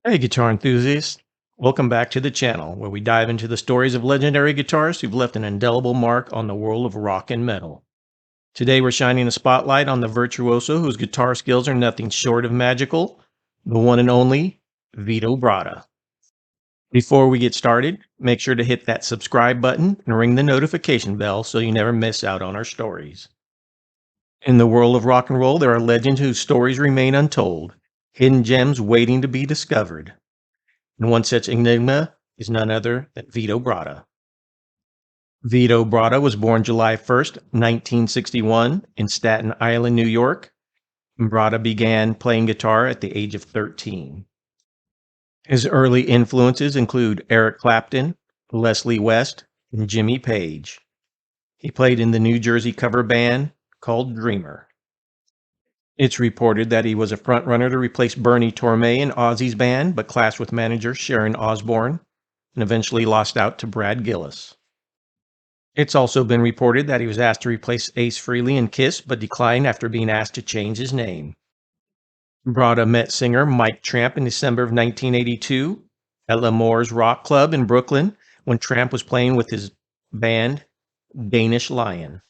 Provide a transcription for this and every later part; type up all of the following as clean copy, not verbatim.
Hey, guitar enthusiasts. Welcome back to the channel where we dive into the stories of legendary guitarists who've left an indelible mark on the world of rock and metal. Today, we're shining a spotlight on the virtuoso whose guitar skills are nothing short of magical, the one and only Vito Bratta. Before we get started, make sure to hit that subscribe button and ring the notification bell so you never miss out on our stories. In the world of rock and roll, there are legends whose stories remain untold, hidden gems waiting to be discovered. And one such enigma is none other than Vito Bratta. Vito Bratta was born July 1st, 1961, in Staten Island, New York. Bratta began playing guitar at the age of 13. His early influences include Eric Clapton, Leslie West, and Jimmy Page. He played in the New Jersey cover band called Dreamer. It's reported that he was a frontrunner to replace Bernie Tormé in Ozzy's band, but clashed with manager Sharon Osbourne and eventually lost out to Brad Gillis. It's also been reported that he was asked to replace Ace Frehley in Kiss, but declined after being asked to change his name. Bratta met singer Mike Tramp in December of 1982 at L'Amour's Rock Club in Brooklyn when Tramp was playing with his band Danish Lion.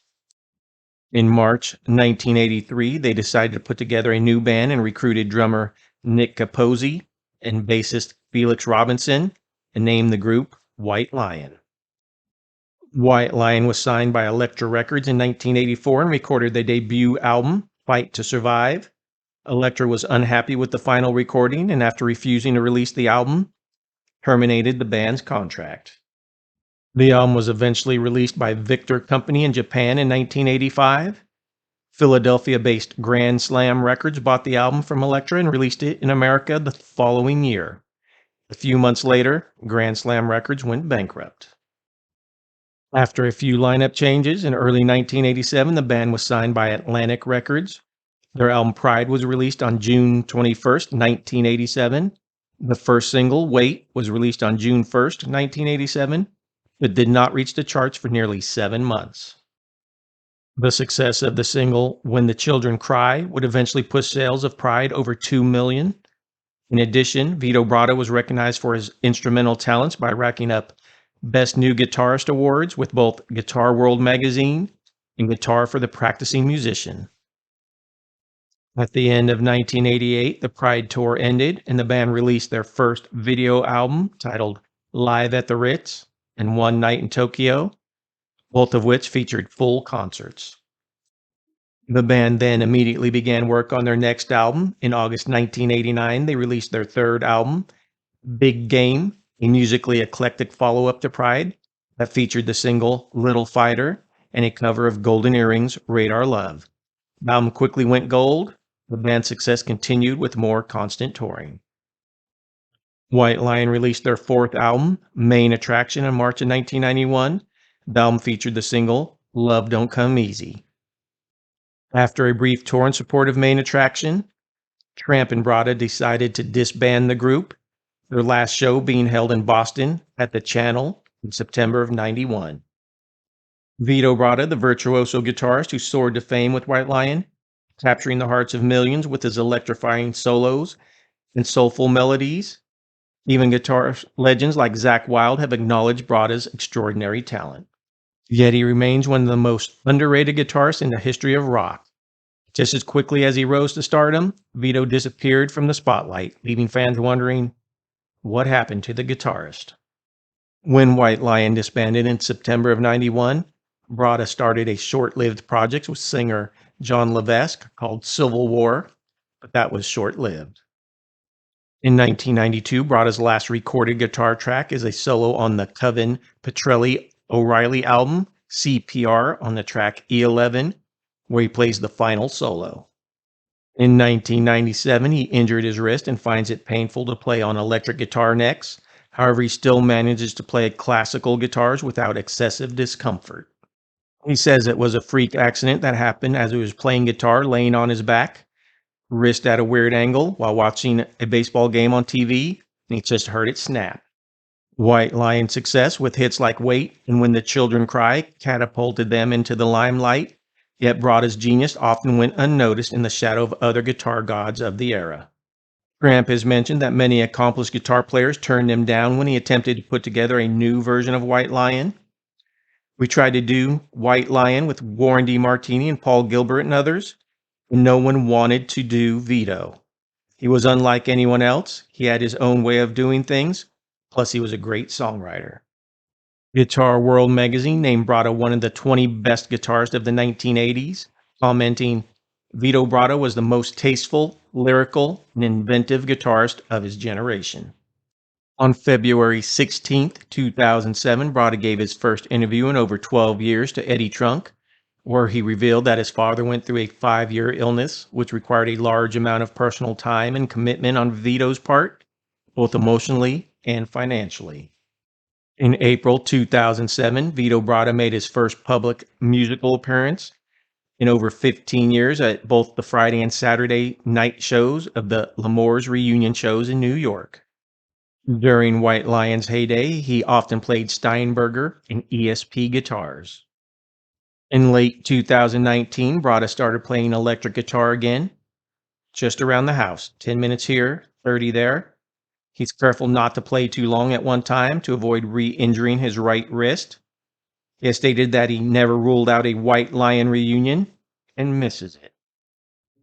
In March 1983, they decided to put together a new band and recruited drummer Nick Capozzi and bassist Felix Robinson and named the group Whitelion. Whitelion was signed by Elektra Records in 1984 and recorded their debut album, Fight to Survive. Elektra was unhappy with the final recording and, after refusing to release the album, terminated the band's contract. The album was eventually released by Victor Company in Japan in 1985. Philadelphia-based Grand Slam Records bought the album from Elektra and released it in America the following year. A few months later, Grand Slam Records went bankrupt. After a few lineup changes, in early 1987, the band was signed by Atlantic Records. Their album Pride was released on June 21st, 1987. The first single, Wait, was released on June 1st, 1987, but did not reach the charts for nearly 7 months. The success of the single When the Children Cry would eventually push sales of Pride over 2 million. In addition, Vito Bratta was recognized for his instrumental talents by racking up Best New Guitarist awards with both Guitar World magazine and Guitar for the Practicing Musician. At the end of 1988, the Pride tour ended and the band released their first video album titled Live at the Ritz and One Night in Tokyo, both of which featured full concerts. The band then immediately began work on their next album. In August 1989, they released their third album, Big Game, a musically eclectic follow-up to Pride that featured the single Little Fighter and a cover of Golden Earring's Radar Love. The album quickly went gold. The band's success continued with more constant touring. Whitelion released their fourth album, Main Attraction, in March of 1991. The album featured the single Love Don't Come Easy. After a brief tour in support of Main Attraction, Tramp and Bratta decided to disband the group, their last show being held in Boston at the Channel in September of 91. Vito Bratta, the virtuoso guitarist who soared to fame with Whitelion, capturing the hearts of millions with his electrifying solos and soulful melodies. Even guitar legends like Zakk Wylde have acknowledged Bratta's extraordinary talent. Yet he remains one of the most underrated guitarists in the history of rock. Just as quickly as he rose to stardom, Vito disappeared from the spotlight, leaving fans wondering, what happened to the guitarist? When Whitelion disbanded in September of 91, Bratta started a short-lived project with singer John Levesque called Civil War, but that was short-lived. In 1992, Bratta's last recorded guitar track is a solo on the Coven Petrelli O'Reilly album, CPR, on the track E11, where he plays the final solo. In 1997, he injured his wrist and finds it painful to play on electric guitar necks. However, he still manages to play classical guitars without excessive discomfort. He says it was a freak accident that happened as he was playing guitar laying on his back, wrist at a weird angle while watching a baseball game on TV, and he just heard it snap. Whitelion's success with hits like Wait and When the Children Cry catapulted them into the limelight, yet Bratta's genius often went unnoticed in the shadow of other guitar gods of the era. Gramp has mentioned that many accomplished guitar players turned him down when he attempted to put together a new version of Whitelion. We tried to do Whitelion with Warren DeMartini and Paul Gilbert and others, and no one wanted to do Vito. He was unlike anyone else. He had his own way of doing things, plus he was a great songwriter. Guitar World magazine named Bratta one of the 20 best guitarists of the 1980s, commenting, Vito Bratta was the most tasteful, lyrical, and inventive guitarist of his generation. On February 16, 2007, Bratta gave his first interview in over 12 years to Eddie Trunk, where he revealed that his father went through a 5-year illness, which required a large amount of personal time and commitment on Vito's part, both emotionally and financially. In April 2007, Vito Bratta made his first public musical appearance in over 15 years at both the Friday and Saturday night shows of the L'Amour's reunion shows in New York. During Whitelion's heyday, he often played Steinberger and ESP guitars. In late 2019, Bratta started playing electric guitar again, just around the house, 10 minutes here, 30 there. He's careful not to play too long at one time to avoid re-injuring his right wrist. He has stated that he never ruled out a Whitelion reunion and misses it.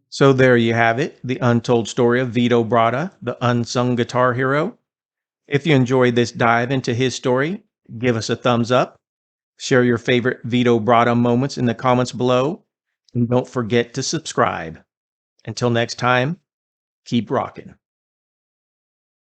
So there you have it, the untold story of Vito Bratta, the unsung guitar hero. If you enjoyed this dive into his story, give us a thumbs up. Share your favorite Vito Bratta moments in the comments below. And don't forget to subscribe. Until next time, keep rocking.